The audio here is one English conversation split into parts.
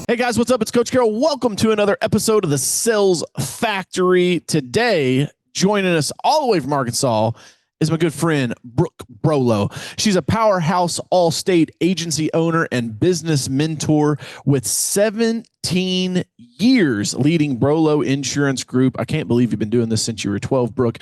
Hey guys, what's up? It's Coach Carroll. Welcome to another episode of the Sales Factory. Today, joining us all the way from Arkansas is my good friend, Brooke Brolo. She's a powerhouse all-state agency owner and business mentor with 17 years leading Brolo Insurance Group. I can't believe you've been doing this since you were 12, Brooke.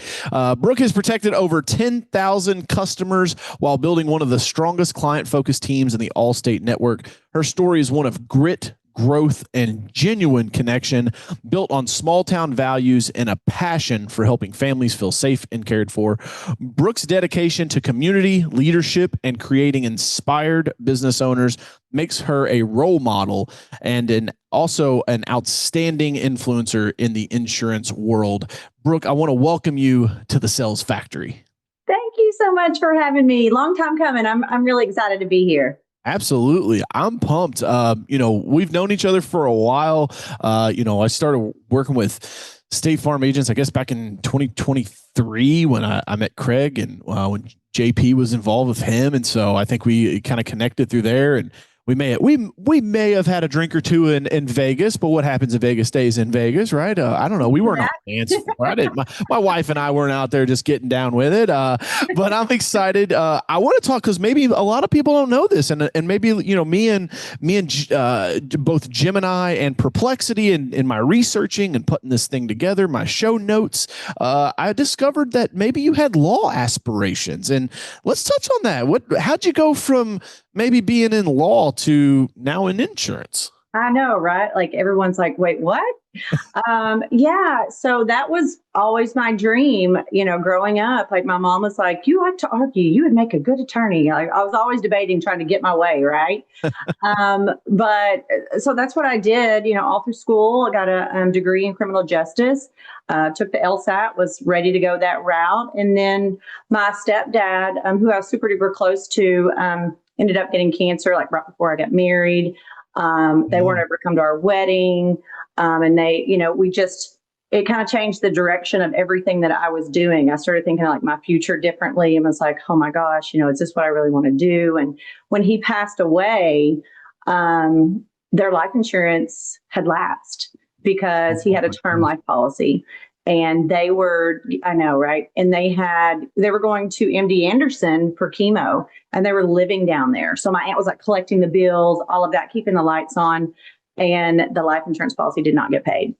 Brooke has protected over 10,000 customers while building one of the strongest client-focused teams in the all-state network. Her story is one of grit, growth, and genuine connection built on small town values and a passion for helping families feel safe and cared for. Brooke's dedication to community leadership and creating inspired business owners makes her a role model and also an outstanding influencer in the insurance world. Brooke, I want to welcome you to the Sales Factory. Thank you so much for having me. Long time coming. I'm really excited to be here. Absolutely. I'm pumped. We've known each other for a while. I started working with State Farm agents, I guess, back in 2023 when I met Craig and when JP was involved with him. And so I think we kind of connected through there, and we may have had a drink or two in Vegas, but what happens in Vegas stays in Vegas, right? I don't know. We weren't on dance floor. I didn't. My wife and I weren't out there just getting down with it. But I'm excited. I want to talk because maybe a lot of people don't know this, and maybe me and both Gemini and Perplexity and in my researching and putting this thing together, my show notes, I discovered that maybe you had law aspirations, and let's touch on that. How'd you go from maybe being in law to now in insurance? I know, right? Like everyone's like, wait, what? Yeah. So that was always my dream, growing up. Like my mom was like, you like to argue, you would make a good attorney. Like I was always debating, trying to get my way, right? But so that's what I did, all through school. I got a degree in criminal justice, took the LSAT, was ready to go that route. And then my stepdad, who I was super duper close to, ended up getting cancer like right before I got married. They weren't able to come to our wedding. And they, it kind of changed the direction of everything that I was doing. I started thinking like my future differently and was like, oh my gosh, is this what I really want to do? And when he passed away, their life insurance had lapsed because he had a term life policy. And they were, I know, right? And they were going to MD Anderson for chemo, and they were living down there. So my aunt was like collecting the bills, all of that, keeping the lights on, and the life insurance policy did not get paid.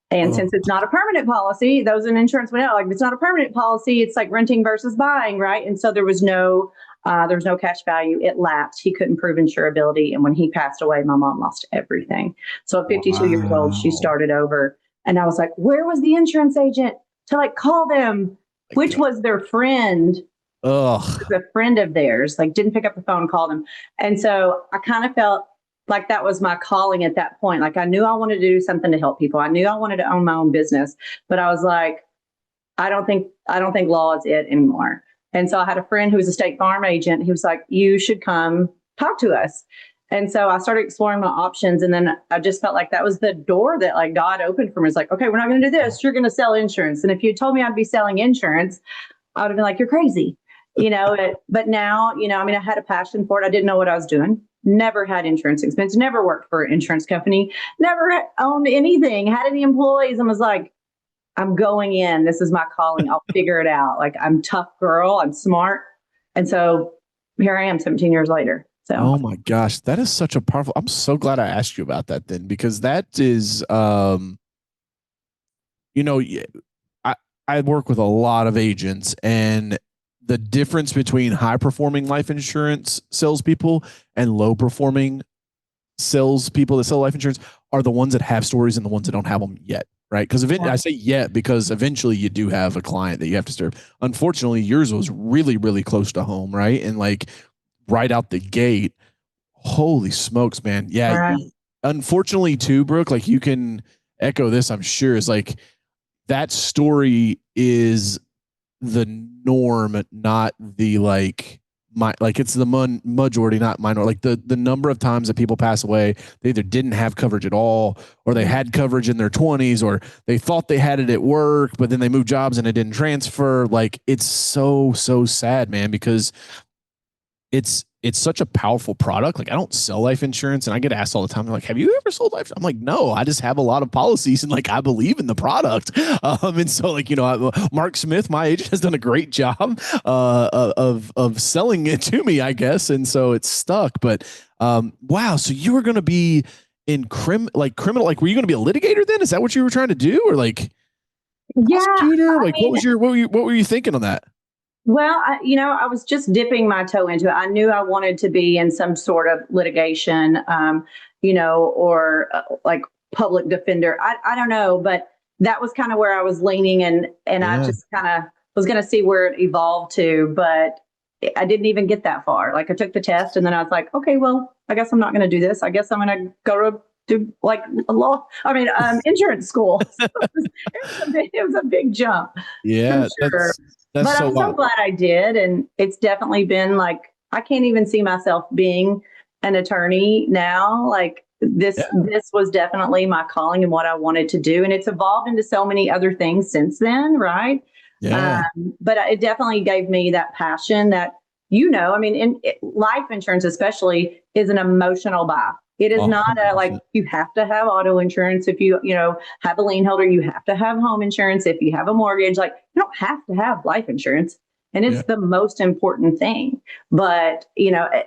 And since it's not a permanent policy, those in insurance went out, like, if it's not a permanent policy, it's like renting versus buying, right? And so there was no cash value. It lapsed. He couldn't prove insurability. And when he passed away, my mom lost everything. So at 52 years old, she started over. And I was like, where was the insurance agent to like call them, which was their friend. A friend of theirs, like didn't pick up the phone, called him. And so I kind of felt like that was my calling at that point. Like I knew I wanted to do something to help people. I knew I wanted to own my own business, but I was like, I don't think law is it anymore. And so I had a friend who was a State Farm agent. He was like, you should come talk to us. And so I started exploring my options. And then I just felt like that was the door that like God opened for me. It's like, okay, we're not going to do this. You're going to sell insurance. And if you told me I'd be selling insurance, I would have been like, you're crazy, but now, I had a passion for it. I didn't know what I was doing. Never had insurance expense, never worked for an insurance company, never owned anything, had any employees, and was like, I'm going in. This is my calling. I'll figure it out. Like I'm a tough girl. I'm smart. And so here I am 17 years later. So. Oh my gosh, that is such a powerful. I'm so glad I asked you about that then, because that is, I work with a lot of agents, and the difference between high performing life insurance salespeople and low performing salespeople that sell life insurance are the ones that have stories and the ones that don't have them yet. Right. Because I say yet because eventually you do have a client that you have to serve. Unfortunately, yours was really, really close to home. Right. And like, right out the gate, holy smokes, man. Yeah. Right. Unfortunately too, Brooke, like you can echo this, I'm sure, is like that story is the norm, not the it's the majority, not minority. Like the number of times that people pass away, they either didn't have coverage at all, or they had coverage in their 20s, or they thought they had it at work, but then they moved jobs and it didn't transfer. Like it's so sad, man, because it's it's such a powerful product. Like I don't sell life insurance, and I get asked all the time, they're like, have you ever sold life? I'm like, no, I just have a lot of policies and like I believe in the product. And so like, Mark Smith, my agent, has done a great job of selling it to me, I guess. And so it's stuck. But wow, so you were gonna be in criminal, like were you gonna be a litigator then? Is that what you were trying to do? Or like Yeah. prosecutor? Like what were you thinking on that? Well, I was just dipping my toe into it. I knew I wanted to be in some sort of litigation, or like public defender. I don't know, but that was kind of where I was leaning, and I Yeah. just kind of was going to see where it evolved to, but I didn't even get that far. Like I took the test, and then I was like, okay, well, I guess I'm not going to do this. I guess I'm going to go to do like a law. I mean, insurance school. So it was a big jump for Yeah, sure. that's But so I'm so wild. glad I did. And it's definitely been like, I can't even see myself being an attorney now. Like this was definitely my calling and what I wanted to do. And it's evolved into so many other things since then. Right. Yeah. But it definitely gave me that passion that, I mean, life insurance, especially, is an emotional buy. It is not a, like 100%. you have to have auto insurance if you have a lien holder. You have to have home insurance if you have a mortgage. Like you don't have to have life insurance, and Yeah. it's the most important thing. But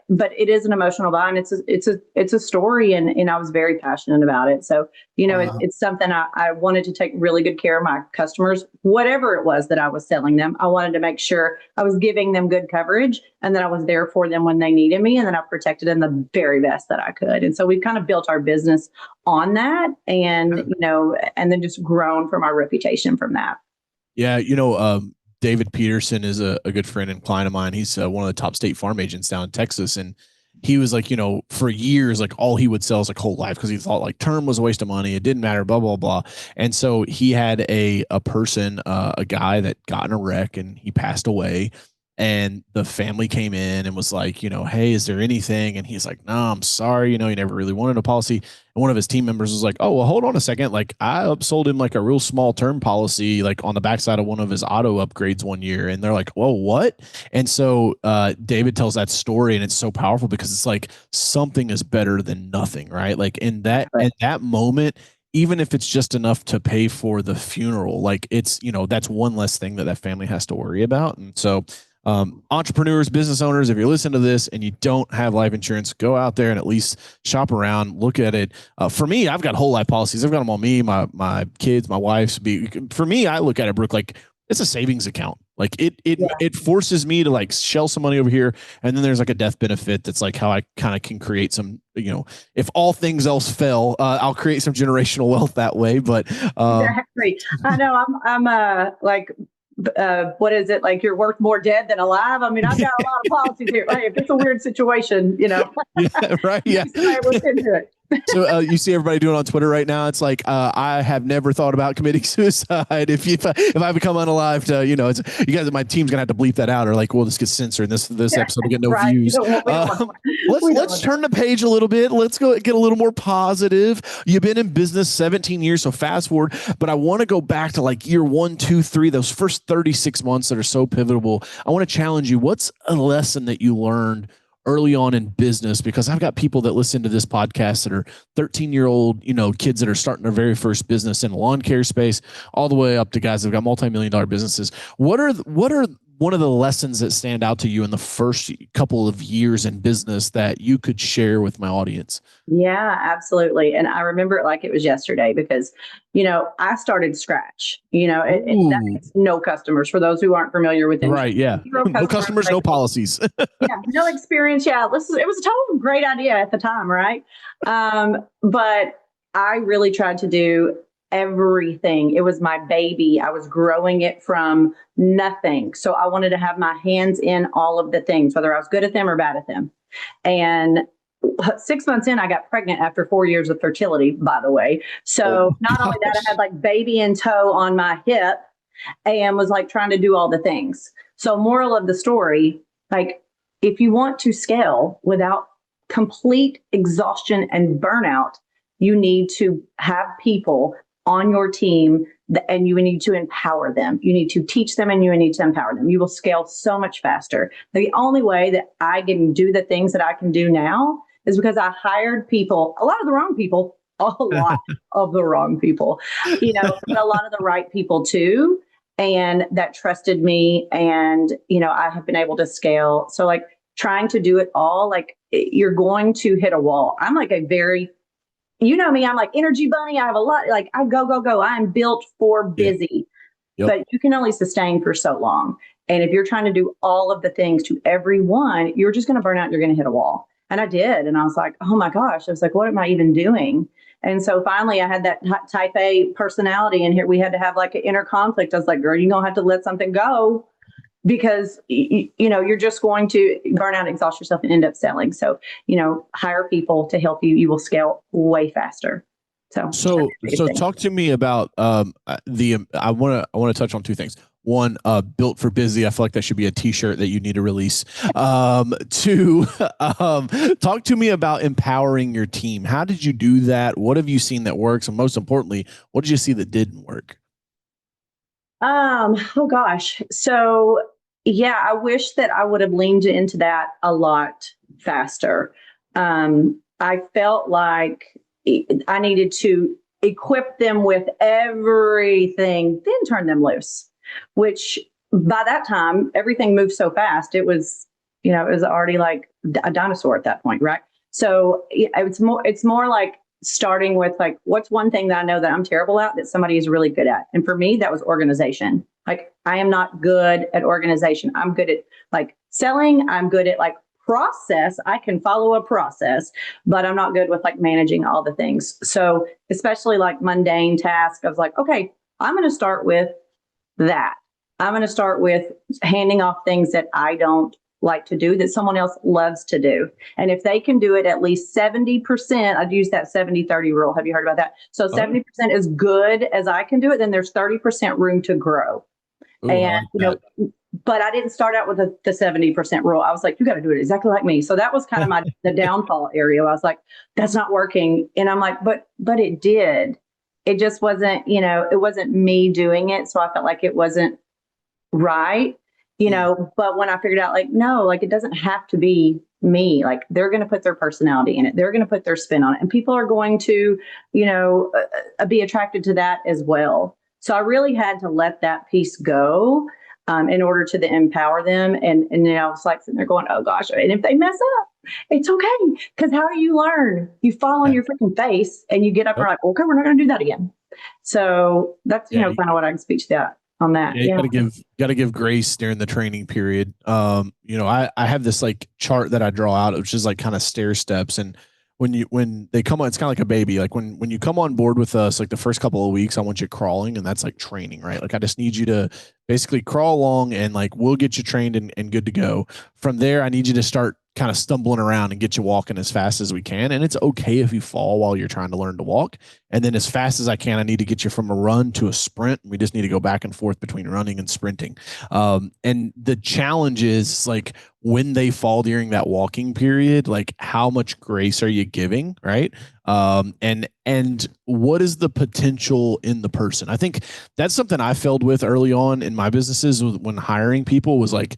but it is an emotional buy, and it's a story, and I was very passionate about it. So Wow. it's something I wanted to take really good care of my customers, whatever it was that I was selling them. I wanted to make sure I was giving them good coverage and that I was there for them when they needed me and that I protected them the very best that I could. And so we've kind of built our business on that and, and then just grown from our reputation from that. Yeah, David Peterson is a good friend and client of mine. He's one of the top state farm agents down in Texas, and he was like, for years, like all he would sell is like whole life because he thought like term was a waste of money. It didn't matter, blah blah blah. And so he had a person, a guy that got in a wreck and he passed away. And the family came in and was like, hey, is there anything? And he's like, no, I'm sorry. He never really wanted a policy. And one of his team members was like, oh, well, hold on a second. Like I upsold him like a real small term policy, like on the backside of one of his auto upgrades one year. And they're like, whoa, what? And so David tells that story and it's so powerful because it's like something is better than nothing, right? Like in that moment, even if it's just enough to pay for the funeral, like it's, that's one less thing that family has to worry about. And so entrepreneurs, business owners, if you're listening to this and you don't have life insurance, go out there and at least shop around, look at it. For me, I've got whole life policies. I've got them on me, my kids, my wife's. For me, I look at it, Brooke, like it's a savings account. Like it forces me to like shell some money over here, and then there's like a death benefit. That's like how I kind of can create some, if all things else fail, I'll create some generational wealth that way. But Exactly. I know like what is it, like you're worth more dead than alive? I mean, I've got a lot of policies here. Hey, if it's a weird situation, yeah, right, yeah. somebody look into it. So you see everybody doing on Twitter right now. It's like I have never thought about committing suicide. If I become unalive, it's you guys. My team's gonna have to bleep that out, or like we'll just get censored. This episode will get no Right. views. Let's turn the page a little bit. Let's go get a little more positive. You've been in business 17 years, so fast forward. But I want to go back to like year 1, 2, 3, those first 36 months that are so pivotal. I want to challenge you. What's a lesson that you learned early on in business? Because I've got people that listen to this podcast that are 13-year-old, kids that are starting their very first business in the lawn care space, all the way up to guys that have got multi-million-dollar businesses. What are one of the lessons that stand out to you in the first couple of years in business that you could share with my audience? Yeah, absolutely. And I remember it like it was yesterday because, I started scratch, that means no customers for those who aren't familiar with insurance. Right. Yeah. No customers, no policies. Yeah, no experience. Yeah, it was a total great idea at the time, right? But I really tried to do everything. It was my baby. I was growing it from nothing. So I wanted to have my hands in all of the things, whether I was good at them or bad at them. And 6 months in, I got pregnant after 4 years of fertility, by the way. So not only that, I had like baby in tow on my hip and was like trying to do all the things. So moral of the story, like if you want to scale without complete exhaustion and burnout, you need to have people on your team, and you need to empower them. You need to teach them and you need to empower them. You will scale so much faster. The only way that I can do the things that I can do now is because I hired people, a lot of the wrong people, a lot of the wrong people, but a lot of the right people too. And that trusted me. And, I have been able to scale. So like trying to do it all, like you're going to hit a wall. I'm like a very, me, I'm like energy bunny. I have a lot, like I go, go, go. I'm built for busy, but you can only sustain for so long. And if you're trying to do all of the things to everyone, you're just going to burn out. You're going to hit a wall. And I did. And I was like, oh my gosh, I was like, what am I even doing? And so finally I had that type A personality, and here we had to have like an inner conflict. I was like, girl, you're going to have to let something go, because, you're just going to burn out, exhaust yourself, and end up selling. So, hire people to help you. You will scale way faster. So talk to me about I want to touch on two things. One, built for busy. I feel like that should be a t-shirt that you need to release. Two, talk to me about empowering your team. How did you do that? What have you seen that works? And most importantly, what did you see that didn't work? Oh gosh. So yeah, I wish that I would have leaned into that a lot faster. I felt like I needed to equip them with everything, then turn them loose, which by that time, everything moved so fast. It was already like a dinosaur at that point. Right. So it's more like starting with like, what's one thing that I know that I'm terrible at that somebody is really good at? And for me, that was organization. Like, I am not good at organization. I'm good at like selling. I'm good at like process. I can follow a process, but I'm not good with like managing all the things. So especially like mundane tasks, I was like, okay, I'm going to start with that. I'm going to start with handing off things that I don't like to do, that someone else loves to do. And if they can do it at least 70%, I'd use that 70-30 rule. Have you heard about that? So 70% is good as I can do it, then there's 30% room to grow. Ooh, and, but I didn't start out with the 70% rule. I was like, you got to do it exactly like me. So that was kind of the downfall area. I was like, that's not working. And I'm like, but it did. It just wasn't, it wasn't me doing it. So I felt like it wasn't right. But when I figured out like, no, like it doesn't have to be me, like they're going to put their personality in it. They're going to put their spin on it, and people are going to, be attracted to that as well. So I really had to let that piece go in order to empower them. And I was like sitting there going, oh gosh. And if they mess up, it's okay. Because how do you learn? You fall on your freaking face and you get up and like, okay, we're not going to do that again. So that's, kind of what I can speak to that. On that. Yeah, you gotta give grace during the training period. I have this like chart that I draw out, which is like kind of stair steps. And when they come on, it's kind of like a baby. Like when you come on board with us, like the first couple of weeks, I want you crawling, and that's like training, right? Like I just need you to basically crawl along, and like we'll get you trained and good to go. From there, I need you to start kind of stumbling around and get you walking as fast as we can. And it's okay if you fall while you're trying to learn to walk. And then as fast as I can, I need to get you from a run to a sprint. We just need to go back and forth between running and sprinting. And the challenge is like when they fall during that walking period, like how much grace are you giving? Right. And what is the potential in the person? I think that's something I failed with early on in my businesses when hiring people was like,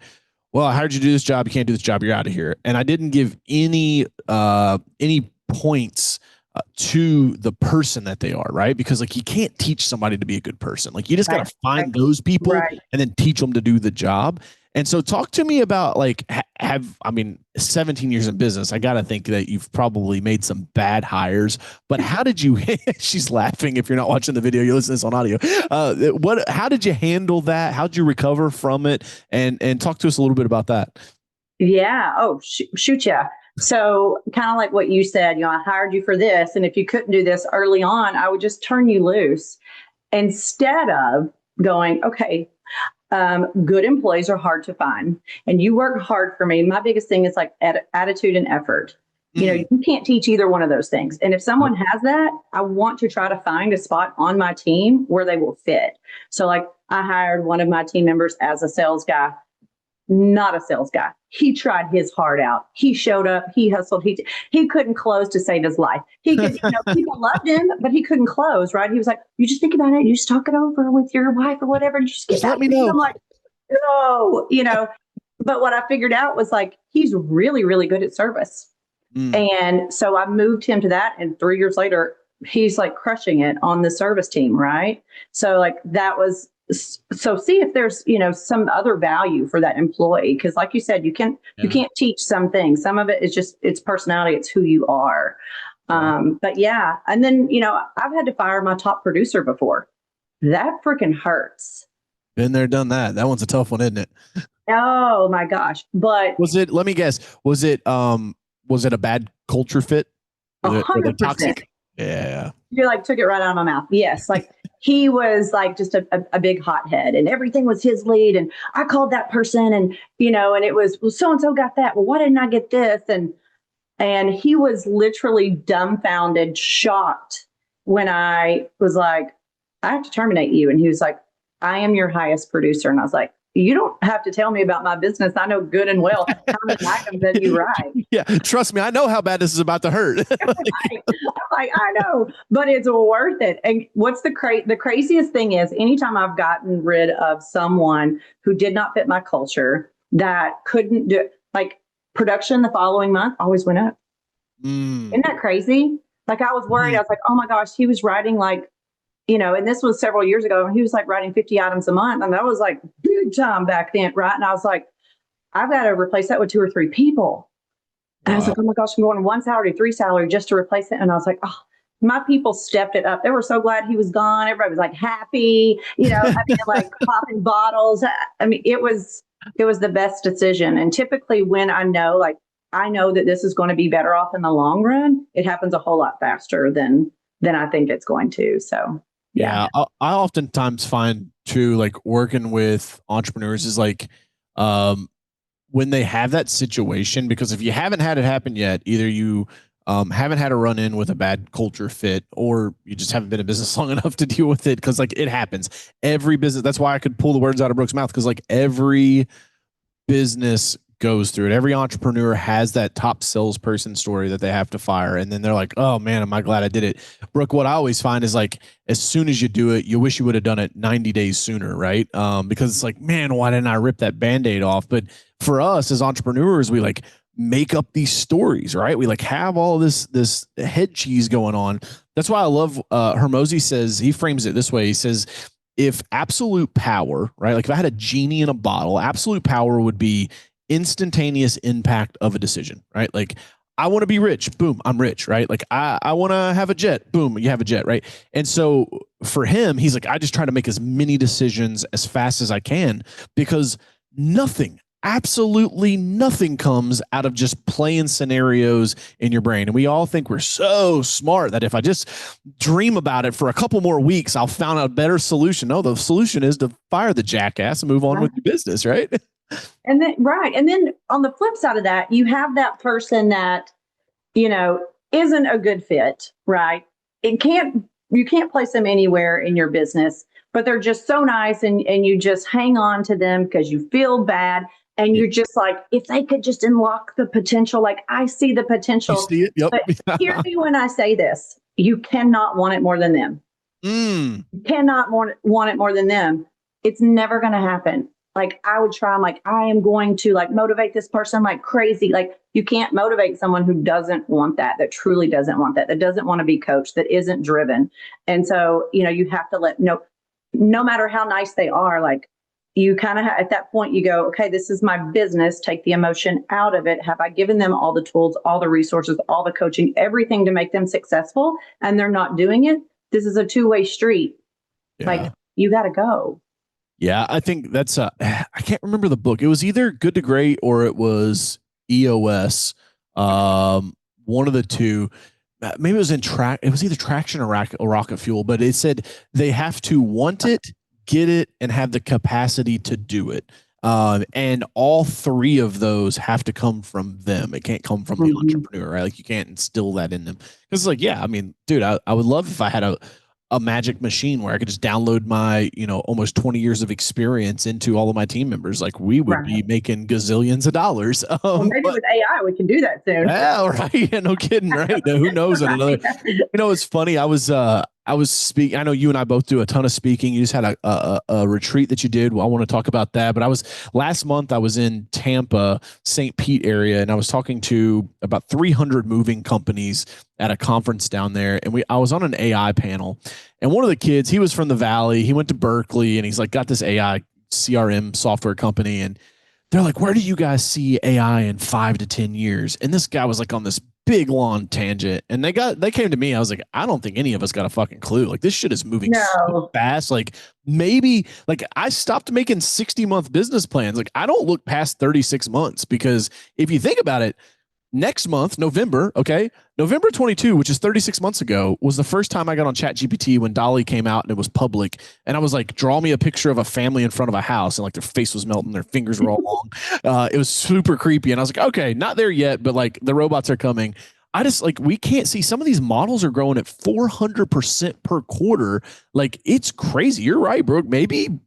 well, I hired you to do this job. You can't do this job. You're out of here. And I didn't give any points to the person that they are, right? Because like you can't teach somebody to be a good person. Like you just got to find those people and then teach them to do the job. And so talk to me about like, 17 years in business, I got to think that you've probably made some bad hires, but how did you, she's laughing. If you're not watching the video, you listen to this on audio. How did you handle that? How'd you recover from it? And talk to us a little bit about that. Yeah. Oh, shoot. Yeah. So kind of like what you said, I hired you for this. And if you couldn't do this early on, I would just turn you loose instead of going, okay, good employees are hard to find and you work hard for me. My biggest thing is like attitude and effort. You can't teach either one of those things. And if someone has that, I want to try to find a spot on my team where they will fit. So like I hired one of my team members as a sales guy, not a sales guy. he tried his heart out. He showed up. He hustled. He couldn't close to save his life. He could, people loved him, but he couldn't close. Right? He was like, "You just think about it. You just talk it over with your wife or whatever. And you just get let me know." I'm like, "No," But what I figured out was like he's really, really good at service, and so I moved him to that. And 3 years later, he's like crushing it on the service team. Right? So like that was. So see if there's some other value for that employee, because like you said, you can't teach some things. Some of it is just it's personality, it's who you are. But yeah, and then I've had to fire my top producer before. That freaking hurts. Been there, done that. That one's a tough one, isn't it? Oh my gosh! But was it? Let me guess. Was it a bad culture fit? 100%. Yeah. You like took it right out of my mouth. Yes, like. He was like just a big hothead, and everything was his lead. And I called that person, and and it was, well, so and so got that. Well, why didn't I get this? And he was literally dumbfounded, shocked when I was like, I have to terminate you. And he was like, I am your highest producer. And I was like, you don't have to tell me about my business. I know good and well how many items that you write. Yeah, trust me, I know how bad this is about to hurt. I know, but it's worth it. And what's the craziest thing is, anytime I've gotten rid of someone who did not fit my culture, that couldn't do it, like production the following month always went up. Isn't that crazy? Like I was worried. I was like, oh my gosh, he was writing like, and this was several years ago, and he was like writing 50 items a month. And that was like big time back then. Right. And I was like, I've got to replace that with 2 or 3 people. And I was like, oh my gosh, I'm going 1 salary, 3 salary just to replace it. And I was like, oh, my people stepped it up. They were so glad he was gone. Everybody was like happy, like popping bottles. I mean, it was the best decision. And typically when I know that this is going to be better off in the long run, it happens a whole lot faster than I think it's going to. So. Yeah, I oftentimes find too, like working with entrepreneurs is like, when they have that situation, because if you haven't had it happen yet, either you haven't had a run in with a bad culture fit, or you just haven't been in business long enough to deal with it. Because like it happens, every business. That's why I could pull the words out of Brooke's mouth, because like every business goes through it. Every entrepreneur has that top salesperson story that they have to fire. And then they're like, oh man, am I glad I did it. Brooke, what I always find is like, as soon as you do it, you wish you would have done it 90 days sooner. Right. Because it's like, man, why didn't I rip that Band-Aid off? But for us as entrepreneurs, we like make up these stories, right? We like have all this head cheese going on. That's why I love Hermosi says, he frames it this way. He says, if absolute power, right? Like if I had a genie in a bottle, absolute power would be instantaneous impact of a decision, right? Like I want to be rich, boom, I'm rich, right? Like I want to have a jet, boom, you have a jet, right? And so for him, he's like, I just try to make as many decisions as fast as I can, because absolutely nothing comes out of just playing scenarios in your brain. And we all think we're so smart that if I just dream about it for a couple more weeks, I'll find a better solution. No, the solution is to fire the jackass and move on with your business, right? And then, right. And then on the flip side of that, you have that person that, isn't a good fit, right? You can't place them anywhere in your business, but they're just so nice, and you just hang on to them because you feel bad. And you're just like, if they could just unlock the potential, like I see the potential. You see it? Yep. But hear me when I say this, you cannot want it more than them. You cannot want it more than them. It's never going to happen. Like I would try, I'm like, I am going to like motivate this person like crazy. Like you can't motivate someone who doesn't want that truly doesn't want that doesn't want to be coached, that isn't driven. And so, you have to no matter how nice they are, like you kind of at that point you go, okay, this is my business. Take the emotion out of it. Have I given them all the tools, all the resources, all the coaching, everything to make them successful? And they're not doing it. This is a two-way street. Yeah. Like you got to go. Yeah, I think that's I can't remember the book. It was either Good to Great or it was EOS. One of the two. Maybe it was it was either Traction or Rocket Fuel, but it said they have to want it, get it, and have the capacity to do it. And all three of those have to come from them. It can't come from the entrepreneur, right? Like you can't instill that in them. Because it's like, yeah, I mean, dude, I would love if I had a magic machine where I could just download my, almost 20 years of experience into all of my team members. Like we would be making gazillions of dollars. Well, maybe with AI, we can do that soon. Yeah, right. Yeah, no kidding. Right. Now, who knows? Another, it's funny. I was speaking. I know you and I both do a ton of speaking. You just had a retreat that you did. Well, I want to talk about that. But last month, I was in Tampa, St. Pete area, and I was talking to about 300 moving companies at a conference down there. And I was on an AI panel, and one of the kids, he was from the Valley. He went to Berkeley, and he's like got this AI CRM software company. And they're like, where do you guys see AI in 5 to 10 years? And this guy was like on this big long tangent, and they came to me. I was like, I don't think any of us got a fucking clue. Like this shit is moving so fast. Like maybe like I stopped making 60-month business plans. Like I don't look past 36 months, because if you think about it, next month, November 22, which is 36 months ago, was the first time I got on ChatGPT when DALL-E came out and it was public. And I was like, draw me a picture of a family in front of a house, and like their face was melting, their fingers were all long. It was super creepy. And I was like, okay, not there yet, but like the robots are coming. I just like, we can't see, some of these models are growing at 400% per quarter. Like it's crazy. You're right, Brooke. Maybe,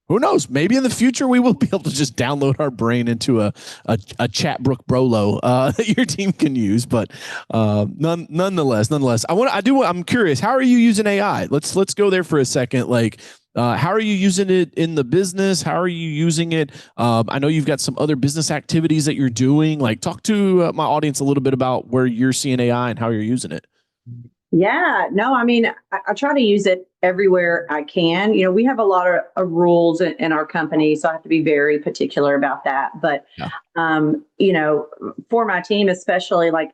who knows? Maybe in the future we will be able to just download our brain into a chat Brooke Brolo that your team can use. But nonetheless, I'm curious. How are you using AI? Let's go there for a second. Like, how are you using it in the business? How are you using it? I know you've got some other business activities that you're doing. Like, talk to my audience a little bit about where you're seeing AI and how you're using it. Yeah, no, I mean, I try to use it everywhere I can. We have a lot of rules in our company, so I have to be very particular about that. But, for my team, especially, like,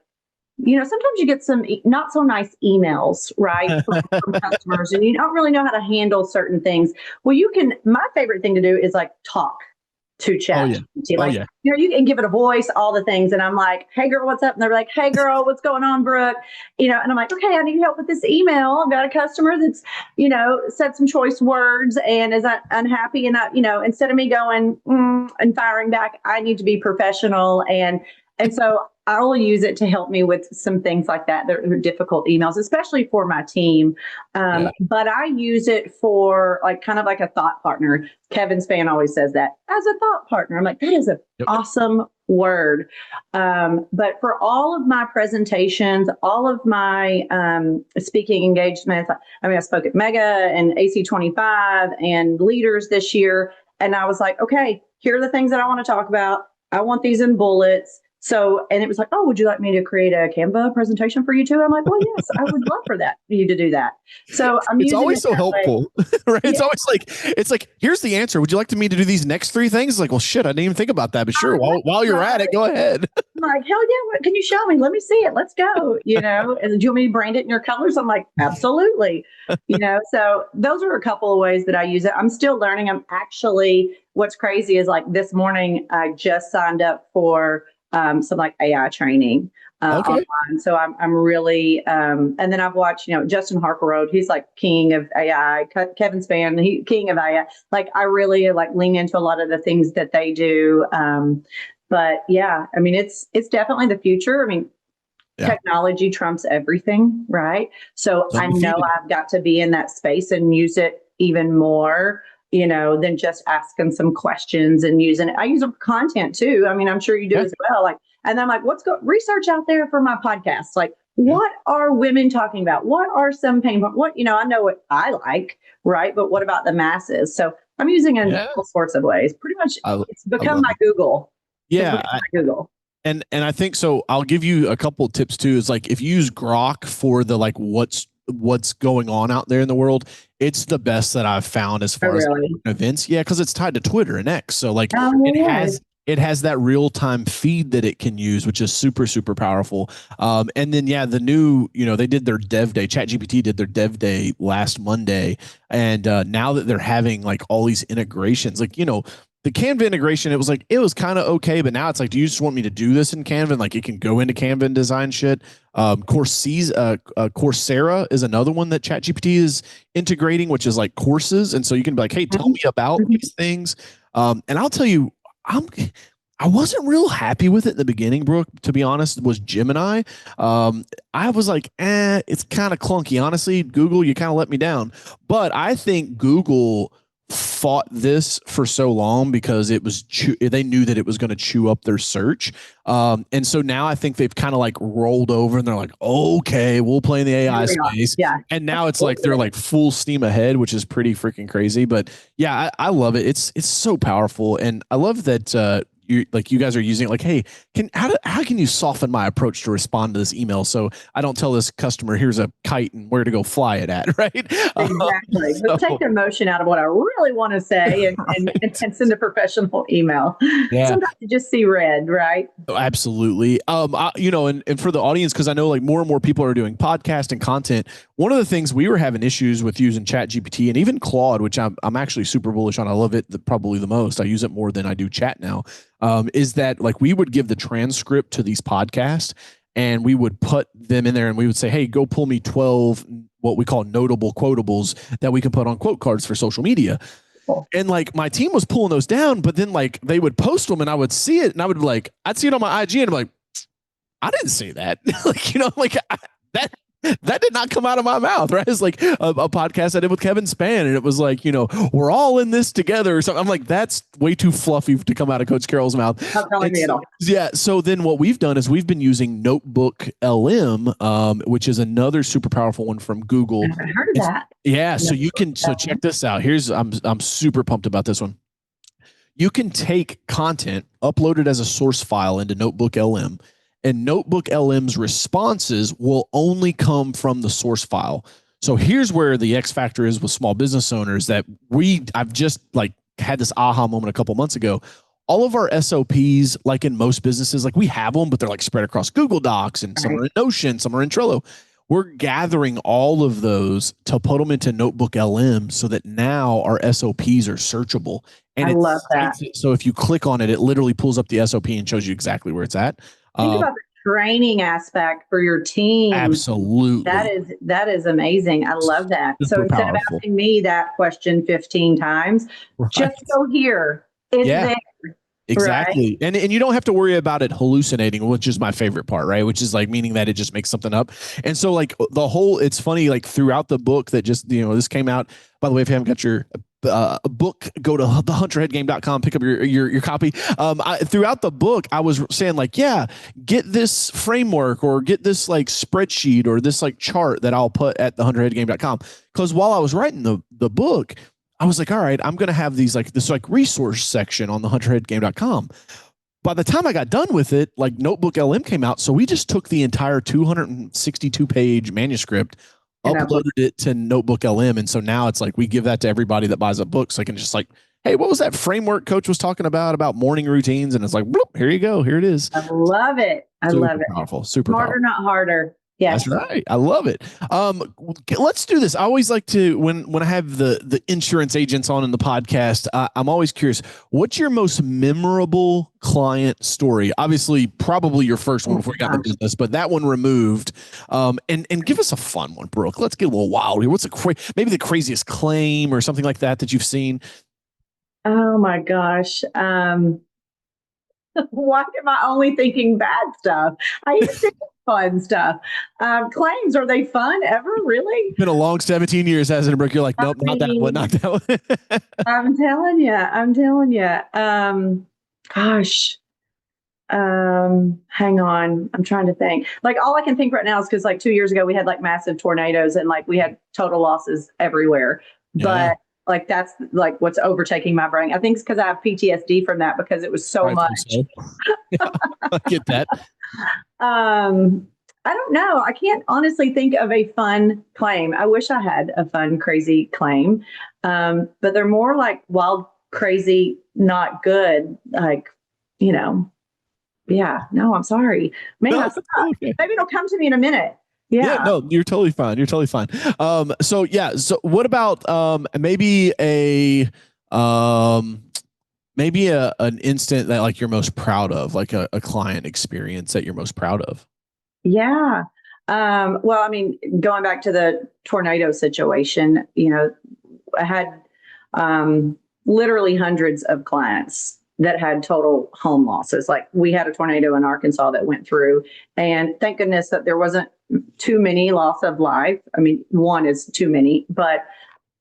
sometimes you get some not so nice emails, right, from customers, and you don't really know how to handle certain things. Well, my favorite thing to do is like talk to chat. You can give it a voice, all the things. And I'm like, hey girl, what's up? And they're like, hey girl, what's going on, Brooke? And I'm like, okay, I need help with this email. I've got a customer that's, said some choice words and is unhappy. And instead of me going and firing back, I need to be professional. And so I'll use it to help me with some things like that. They're difficult emails, especially for my team. But I use it for like kind of like a thought partner. Kevin Span always says that, as a thought partner. I'm like, that is an awesome word. But for all of my presentations, all of my speaking engagements, I spoke at Mega and AC25 and Leaders this year. And I was like, okay, here are the things that I want to talk about. I want these in bullets. So, and it was like, oh, would you like me to create a Canva presentation for you too? I'm like, well, yes, I would love for you to do that. So it's always so helpful, right? Yeah. It's always like, here's the answer. Would you like me to do these next 3 things? It's like, well, shit, I didn't even think about that, but sure. While you're at it, go ahead. I'm like, hell yeah. Can you show me? Let me see it. Let's go. And do you want me to brand it in your colors? I'm like, absolutely. So those are a couple of ways that I use it. I'm still learning. What's crazy is like this morning, I just signed up for some like AI training online. So I'm really, and then I've watched, Justin Harper, he's like king of AI, Kevin Span, king of AI. Like I really like lean into a lot of the things that they do. But yeah, I mean, it's definitely the future. I mean, technology trumps everything, right? So I know I've got to be in that space and use it even more, than just asking some questions and using it. I use it for content too. I mean, I'm sure you do as well. Like, and I'm like, research out there for my podcast. Like, what are women talking about? What are some pain points? I know what I like, right? But what about the masses? So I'm using it in all sorts of ways. Pretty much, it's become my Google. Yeah, Google. And I think so. I'll give you a couple of tips too. Is like if you use Grok for the like what's going on out there in the world, it's the best that I've found as far as events. Yeah, because it's tied to Twitter and X. So like it has that real time feed that it can use, which is super, super powerful. And then the new, they did their dev day. ChatGPT did their dev day last Monday, and now that they're having like all these integrations, like the Canva integration, it was kind of okay, but now it's like, do you just want me to do this in Canva? And like it can go into Canva and design shit. Coursera is another one that ChatGPT is integrating, which is like courses. And so you can be like, hey, tell me about these things. And I'll tell you, I wasn't real happy with it in the beginning, Brooke, to be honest, was Gemini. I was like, it's kind of clunky. Honestly, Google, you kind of let me down. But I think Google fought this for so long because they knew that it was going to chew up their search. And so now I think they've kind of like rolled over and they're like, okay, we'll play in the AI space. Yeah. And now it's like they're like full steam ahead, which is pretty freaking crazy. But yeah, I love it. It's so powerful. And I love that you guys are using it like, hey, how can you soften my approach to respond to this email so I don't tell this customer here's a kite and where to go fly it at, right? Exactly. But take the emotion out of what I really want to say and send a professional email. Yeah. Sometimes you just see red, right? Absolutely. And for the audience, because I know like more and more people are doing podcast and content. One of the things we were having issues with using Chat GPT and even Claude, which I'm actually super bullish on. I love it probably the most. I use it more than I do chat now. Is that like we would give the transcript to these podcasts and we would put them in there and we would say, hey, go pull me 12 what we call notable quotables that we can put on quote cards for social media. And like my team was pulling those down, but then like they would post them and I would see it and I'd see it on my IG and I'm like, I didn't say that. That did not come out of my mouth, right? It's like a podcast I did with Kevin Spann, and it was like, we're all in this together or something. I'm like, that's way too fluffy to come out of Coach Carroll's mouth. Not telling me at all. Yeah. So then what we've done is we've been using Notebook LM, which is another super powerful one from Google. I haven't heard of that. Yeah. So check this out. I'm super pumped about this one. You can take content, upload it as a source file into Notebook LM, and Notebook LM's responses will only come from the source file. So here's where the X factor is with small business owners that I've just like had this aha moment a couple months ago. All of our SOPs, like in most businesses, like we have them, but they're like spread across Google Docs and some are in Notion, some are in Trello. We're gathering all of those to put them into Notebook LM so that now our SOPs are searchable. And I love that. So if you click on it, it literally pulls up the SOP and shows you exactly where it's at. Think about the training aspect for your team. Absolutely. That is amazing. I love that. So instead of asking me that question 15 times, just go here. It's there. Exactly. Right? And you don't have to worry about it hallucinating, which is my favorite part, right? Which is like meaning that it just makes something up. And so like it's funny, like throughout the book that just, this came out, by the way, if you haven't got your book, go to thehunterheadgame.com, pick up your copy. Throughout the book, I was saying like, get this framework or get this like spreadsheet or this like chart that I'll put at thehunterheadgame.com. Because while I was writing the book, I was like, all right, I'm going to have this resource section on thehunterheadgame.com. By the time I got done with it, like Notebook LM came out. So we just took the entire 262 page manuscript, uploaded it to Notebook LM. And so now it's like, we give that to everybody that buys a book. So I can just like, hey, what was that framework Coach was talking about morning routines? And it's like, bloop, here you go. Here it is. I love it. Super powerful. Super smarter, powerful. Not harder. Yes. That's right. I love it. Let's do this. I always like to, when I have the insurance agents on in the podcast, I'm always curious, what's your most memorable client story? Obviously, probably your first one before you got in the business, but that one removed. And give us a fun one, Brooke. Let's get a little wild here. What's maybe the craziest claim or something like that you've seen? Oh my gosh. Why am I only thinking bad stuff? I used to think fun stuff. Claims, are they fun ever? Really? It's been a long 17 years, hasn't it, Brooke? You're like, nope, not that one, not that one. I'm telling you. Gosh. Hang on. I'm trying to think. Like all I can think right now is because like 2 years ago we had like massive tornadoes and like we had total losses everywhere. Yeah. But like that's like what's overtaking my brain. I think it's because I have PTSD from that because it was so much. So. Yeah, I get that. I don't know. I can't honestly think of a fun claim. I wish I had a fun, crazy claim. But they're more like wild, crazy, not good. Like, yeah, no, I'm sorry. Maybe it'll come to me in a minute. Yeah. No, you're totally fine. So what about maybe an instant that like you're most proud of, like a client experience that you're most proud of? Yeah. Well, I mean, going back to the tornado situation, I had literally hundreds of clients that had total home losses. Like we had a tornado in Arkansas that went through, and thank goodness that there wasn't too many loss of life. I mean, one is too many, but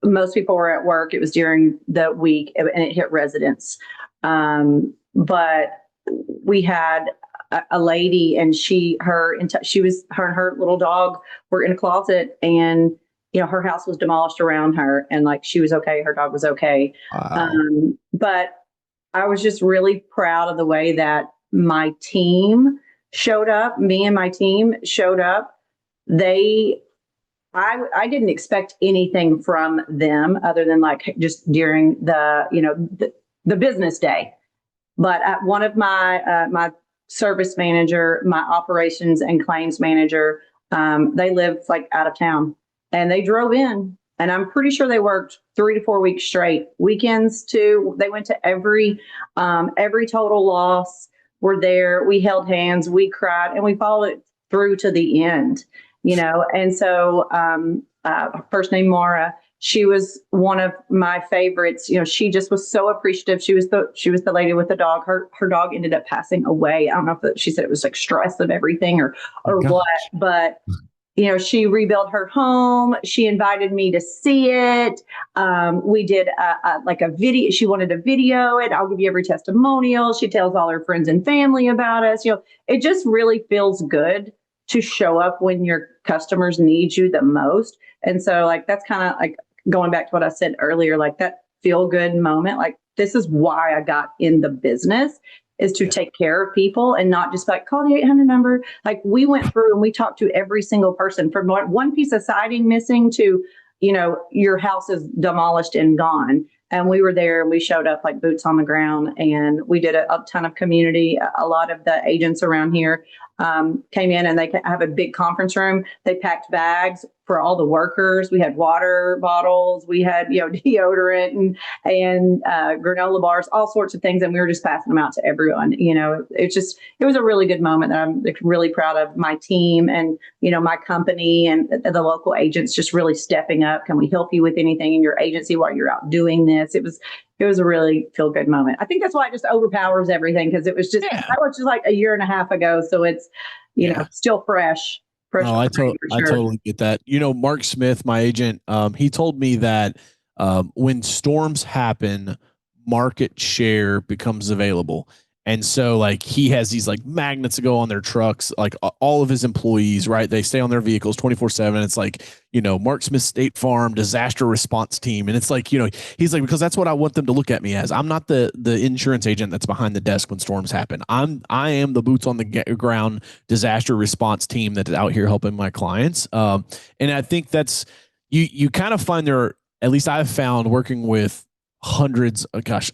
most people were at work. It was during the week and it hit residents. But we had a lady, and her and her little dog were in a closet, and her house was demolished around her, and like she was okay, her dog was okay. Wow. But I was just really proud of the way that my team showed up. Me and my team showed up. I didn't expect anything from them other than like just during the business day. But at one of my service manager, my operations and claims manager, they lived like out of town, and they drove in, and I'm pretty sure they worked 3 to 4 weeks straight. Weekends too. They went to every total loss. Were there. We held hands. We cried, and we followed it through to the end. And so first name Mara, she was one of my favorites. She just was so appreciative. She was the lady with the dog. Her dog ended up passing away. I don't know if she said it was like stress of everything or what, but she rebuilt her home. She invited me to see it. We did a video. She wanted to video it. I'll give you every testimonial. She tells all her friends and family about us. It just really feels good to show up when your customers need you the most. And so like, that's kind of like going back to what I said earlier, like that feel good moment. Like this is why I got in the business, is to take care of people and not just like call the 800 number. Like we went through and we talked to every single person, from one piece of siding missing to, your house is demolished and gone. And we were there and we showed up like boots on the ground, and we did a ton of community. A lot of the agents around here came in, and they have a big conference room. They packed bags for all the workers. We had water bottles, we had deodorant and granola bars, all sorts of things, and we were just passing them out to everyone. It was a really good moment that I'm really proud of my team and my company and the local agents just really stepping up. Can we help you with anything in your agency while you're out doing this? It was a really feel good moment. I think that's why it just overpowers everything, because it was just, I was just like a year and a half ago. So it's, still fresh. No, I totally get that. Mark Smith, my agent, he told me that when storms happen, market share becomes available. And so like he has these like magnets that go on their trucks, like all of his employees, right? They stay on their vehicles 24/7. It's like, Mark Smith State Farm disaster response team. And it's like, he's like, because that's what I want them to look at me as. I'm not the insurance agent that's behind the desk when storms happen. I am the boots on the ground disaster response team that's out here helping my clients. And I think that's, you kind of find at least I've found working with hundreds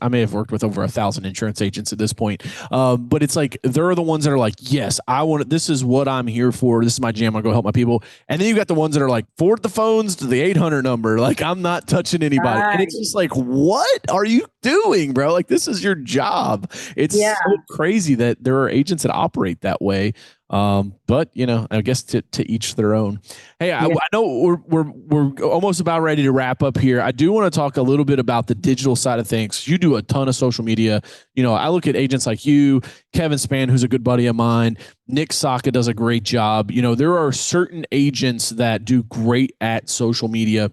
I may have worked with over 1,000 insurance agents at this point, but it's like they're the ones that are like, yes, this is what I'm here for, this is my jam, I'll go help my people. And then you got the ones that are like, forward the phones to the 800 number, like I'm not touching anybody. And it's just like, what are you doing, bro? Like this is your job. It's so crazy that there are agents that operate that way. But I guess to each their own. Hey, I know we're almost about ready to wrap up here. I do want to talk a little bit about the digital side of things. You do a ton of social media. I look at agents like you, Kevin Spann, who's a good buddy of mine. Nick Saka does a great job. There are certain agents that do great at social media.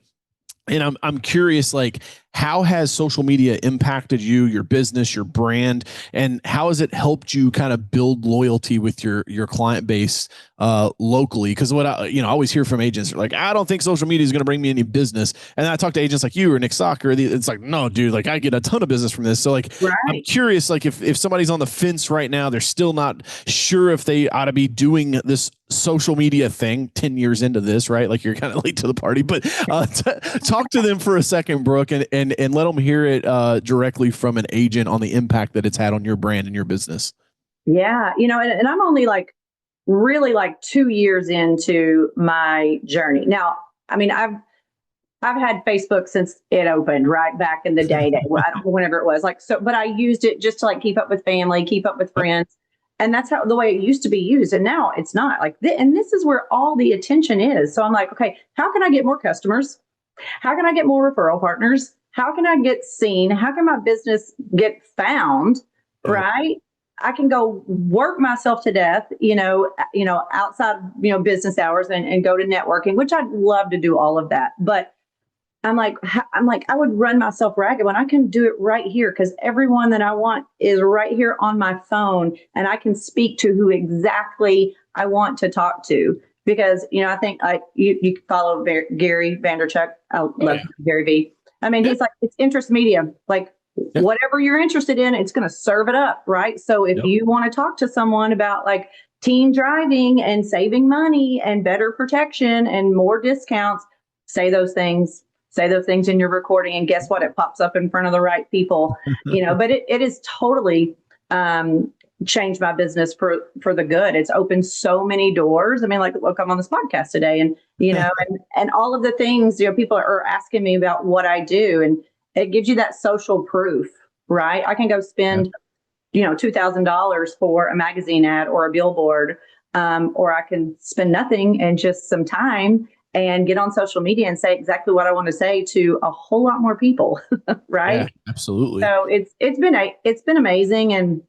And I'm curious, like, how has social media impacted you, your business, your brand, and how has it helped you kind of build loyalty with your client base locally? Because what I always hear from agents are like, I don't think social media is going to bring me any business. And then I talk to agents like you or Nick Soccer. It's like, no, dude, like I get a ton of business from this. So like, I'm curious, like if somebody's on the fence right now, they're still not sure if they ought to be doing this social media thing 10 years into this, right? Like you're kind of late to the party, but talk to them for a second, Brooke, and let them hear it directly from an agent on the impact that it's had on your brand and your business. Yeah. And I'm only like really like 2 years into my journey. Now, I mean, I've had Facebook since it opened, right back in the day, whenever it was like, so, but I used it just to like keep up with family, keep up with friends. And that's how the way it used to be used. And now it's not like this. And this is where all the attention is. So I'm like, okay, how can I get more customers? How can I get more referral partners? How can I get seen? How can my business get found right? I can go work myself to death, outside, business hours and go to networking, which I'd love to do all of that. But I'm like, I would run myself ragged when I can do it right here because everyone that I want is right here on my phone and I can speak to who exactly I want to talk to. Because, I think you follow Gary Vanderchuck. I love Gary V. I mean, he's like, it's interest medium. Like, whatever you're interested in, it's going to serve it up, right? So if you want to talk to someone about like teen driving and saving money and better protection and more discounts, say those things in your recording, and guess what? It pops up in front of the right people, but it is totally changed my business for the good. It's opened so many doors. I mean, like, look, I'm on this podcast today and, and all of the things, people are asking me about what I do, and it gives you that social proof, right? I can go spend, $2,000 for a magazine ad or a billboard, or I can spend nothing and just some time and get on social media and say exactly what I want to say to a whole lot more people, right? Yeah, absolutely. So it's been amazing, and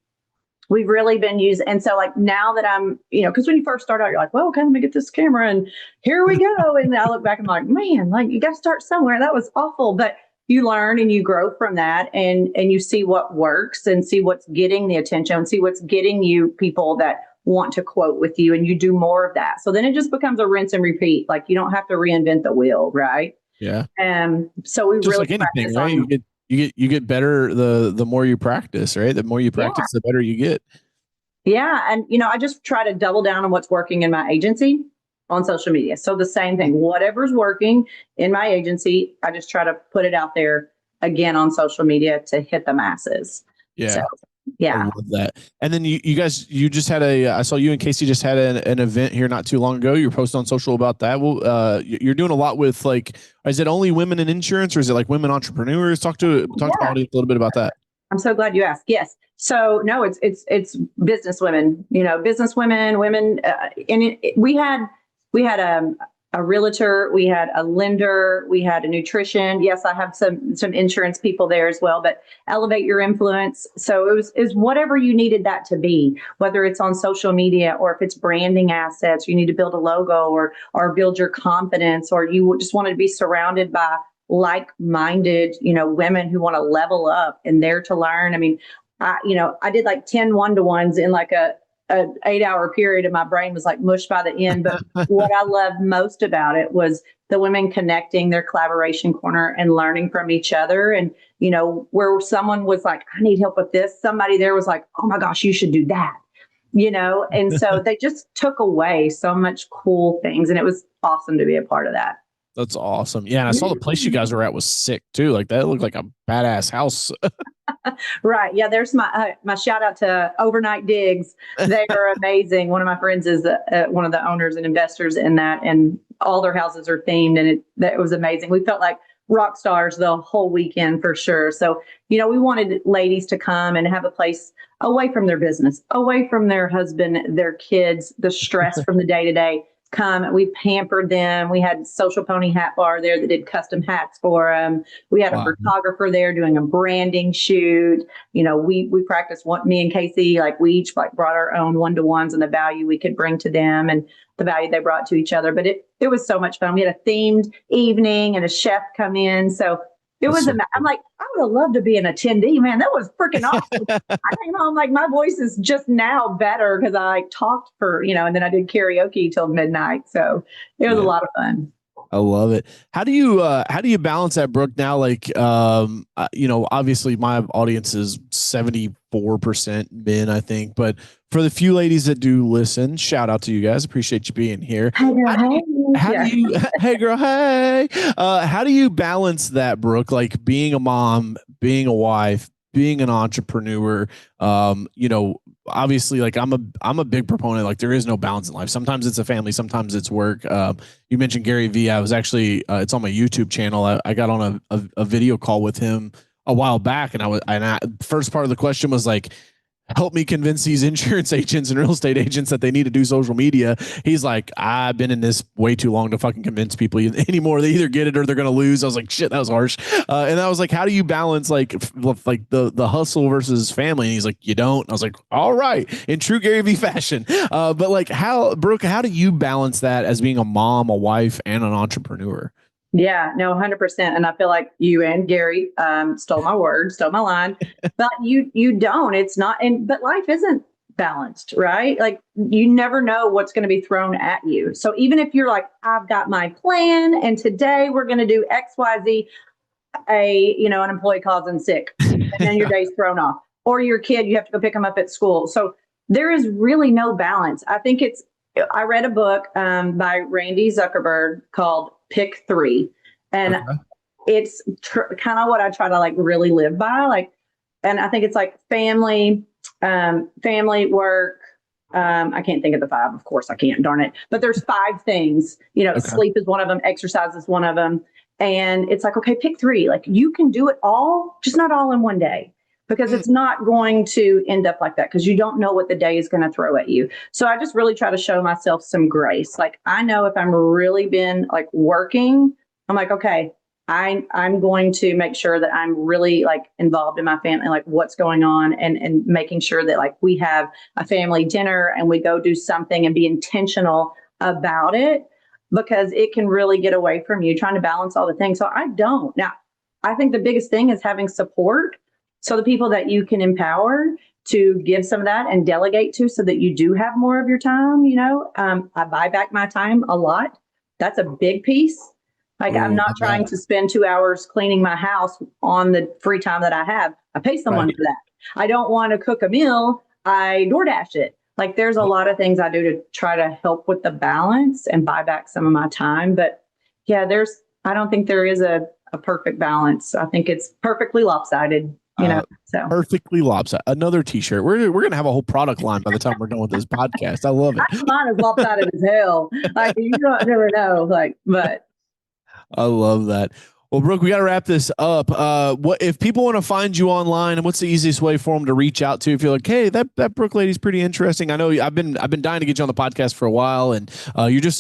we've really been using. And so like now that I'm, because when you first start out, you're like, well, okay, let me get this camera and here we go. And I look back and I'm like, man, like you got to start somewhere. That was awful, but you learn and you grow from that, and you see what works and see what's getting the attention and see what's getting you people that want to quote with you, and you do more of that. So then it just becomes a rinse and repeat. Like you don't have to reinvent the wheel, right? Yeah. So we just really like anything, right? You get better the more you practice, right? The more you practice, the better you get. Yeah. And I just try to double down on what's working in my agency on social media. So the same thing, whatever's working in my agency, I just try to put it out there again on social media to hit the masses. Yeah. So, yeah. I love that. And then you guys, you just had I saw you and Casey just had an event here not too long ago. You were posting on social about that. Well, you're doing a lot with like, is it only women in insurance, or is it like women entrepreneurs? Talk to the audience a little bit about that. I'm so glad you asked. Yes. So no, it's business women, women. And we had a realtor, we had a lender, we had a nutrition. Yes, I have some insurance people there as well, but elevate your influence. So it was whatever you needed that to be, whether it's on social media or if it's branding assets, you need to build a logo or build your confidence, or you just wanted to be surrounded by like-minded, women who want to level up and there to learn. I mean, I did like 10 one-to-ones in like an 8-hour period, and my brain was like mush by the end. But what I loved most about it was the women connecting, their collaboration corner and learning from each other. And, where someone was like, I need help with this, somebody there was like, oh my gosh, you should do that, and so they just took away so much cool things. And it was awesome to be a part of that. That's awesome. Yeah. And I saw the place you guys were at was sick too. Like that looked like a badass house. Right. Yeah. There's my shout out to Overnight Digs. They are amazing. One of my friends is one of the owners and investors in that, and all their houses are themed, and it was amazing. We felt like rock stars the whole weekend for sure. So, we wanted ladies to come and have a place away from their business, away from their husband, their kids, the stress from the day to day. Come, we pampered them. We had Social Pony Hat Bar there that did custom hats for them. We had a photographer there doing a branding shoot. We practiced me and Casey, like we each like brought our own one-to-ones and the value we could bring to them and the value they brought to each other. But it was so much fun. We had a themed evening and a chef come in. So it was, I'm like, I would have loved to be an attendee, man. That was freaking awesome. I came home like my voice is just now better because I talked for, and then I did karaoke till midnight. So it was a lot of fun. I love it. How do you balance that, Brooke? Now, like, obviously my audience is 74% men, I think, but for the few ladies that do listen, shout out to you guys. Appreciate you being here. Hey girl, hey. How do you balance that, Brooke? Like being a mom, being a wife, being an entrepreneur, obviously like I'm a big proponent. Like there is no balance in life. Sometimes it's a family, sometimes it's work. You mentioned Gary V. I was actually, it's on my YouTube channel. I got on a video call with him a while back, and first part of the question was like, help me convince these insurance agents and real estate agents that they need to do social media. He's like, I've been in this way too long to fucking convince people anymore. They either get it or they're going to lose. I was like, shit, that was harsh. And I was like, how do you balance like the hustle versus family? And he's like, you don't. I was like, all right, in true Gary Vee fashion. But like Brooke, how do you balance that as being a mom, a wife, and an entrepreneur? Yeah, no, 100%. And I feel like you and Gary stole my word, stole my line, but you don't. It's not. But life isn't balanced, right? Like you never know what's going to be thrown at you. So even if you're like, I've got my plan, and today we're going to do X, Y, Z, an employee calls in sick, and then your day's thrown off, or your kid, you have to go pick them up at school. So there is really no balance. I think I read a book by Randy Zuckerberg called Pick 3. And it's kind of what I try to like really live by. Like, and I think it's like family, work. I can't think of the 5. Of course I can't, darn it. But there's 5 things, sleep is one of them. Exercise is one of them. And it's like, okay, pick 3. Like you can do it all, just not all in one day. Because it's not going to end up like that because you don't know what the day is going to throw at you. So I just really try to show myself some grace. Like I know if I'm really been like working, I'm like, okay, I'm going to make sure that I'm really like involved in my family, like what's going on and making sure that like we have a family dinner and we go do something and be intentional about it because it can really get away from you trying to balance all the things. So I don't. Now, I think the biggest thing is having support. So the people that you can empower to give some of that and delegate to so that you do have more of your time, I buy back my time a lot. That's a big piece. Like I'm not trying to spend 2 hours cleaning my house on the free time that I have. I pay someone for that. I don't want to cook a meal. I DoorDash it. Like there's a lot of things I do to try to help with the balance and buy back some of my time. But yeah, I don't think there is a perfect balance. I think it's perfectly lopsided. So perfectly lopsided. Another T-shirt. We're gonna have a whole product line by the time we're done with this podcast. I love it. Mine is lopsided as hell. Like you don't never know. Like, but I love that. Well, Brooke, we got to wrap this up. What if people want to find you online, and what's the easiest way for them to reach out to? If you're like, hey, that Brooke lady's pretty interesting. I know I've been dying to get you on the podcast for a while, and you're just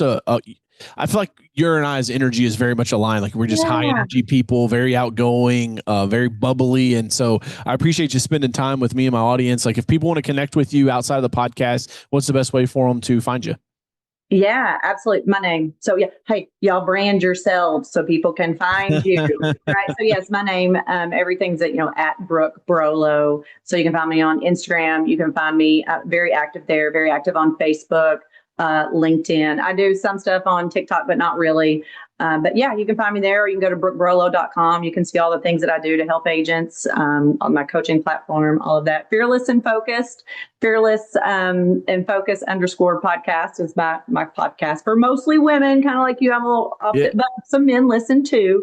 I feel like your and I's energy is very much aligned. Like we're just high energy people, very outgoing, very bubbly. And so I appreciate you spending time with me and my audience. Like if people want to connect with you outside of the podcast, what's the best way for them to find you? Yeah, absolutely. My name. So yeah. Hey, y'all brand yourselves so people can find you. Right. So yes, my name, everything's at Brooke Brolo. So you can find me on Instagram. You can find me very active there, very active on Facebook. LinkedIn. I do some stuff on TikTok, but not really. But yeah, you can find me there, or you can go to brookebrolo.com. You can see all the things that I do to help agents on my coaching platform, all of that. Fearless and Focused, Fearless and Focus _ podcast is my podcast for mostly women, kind of like you. I'm a little off it, but some men listen too.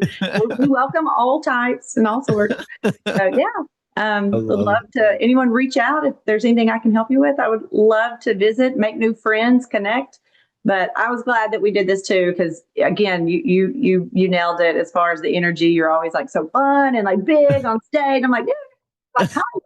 We welcome all types and all sorts. So yeah. Would love to anyone reach out if there's anything I can help you with. I would love to visit, make new friends, connect. But I was glad that we did this too, because again, you nailed it as far as the energy. You're always like so fun and like big on stage. I'm like, yeah,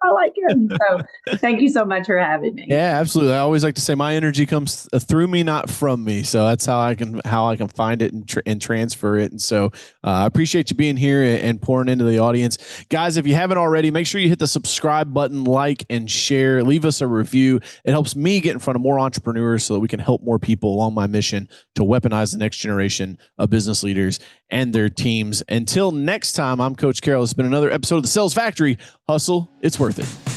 I like it. So thank you so much for having me. Yeah, absolutely. I always like to say my energy comes through me, not from me. So that's how I can find it and transfer it. And so I appreciate you being here and pouring into the audience. Guys, if you haven't already, make sure you hit the subscribe button, like and share, leave us a review. It helps me get in front of more entrepreneurs so that we can help more people along my mission to weaponize the next generation of business leaders and their teams. Until next time, I'm Coach Carroll. It's been another episode of the Sales Factory. Hustle, it's worth it.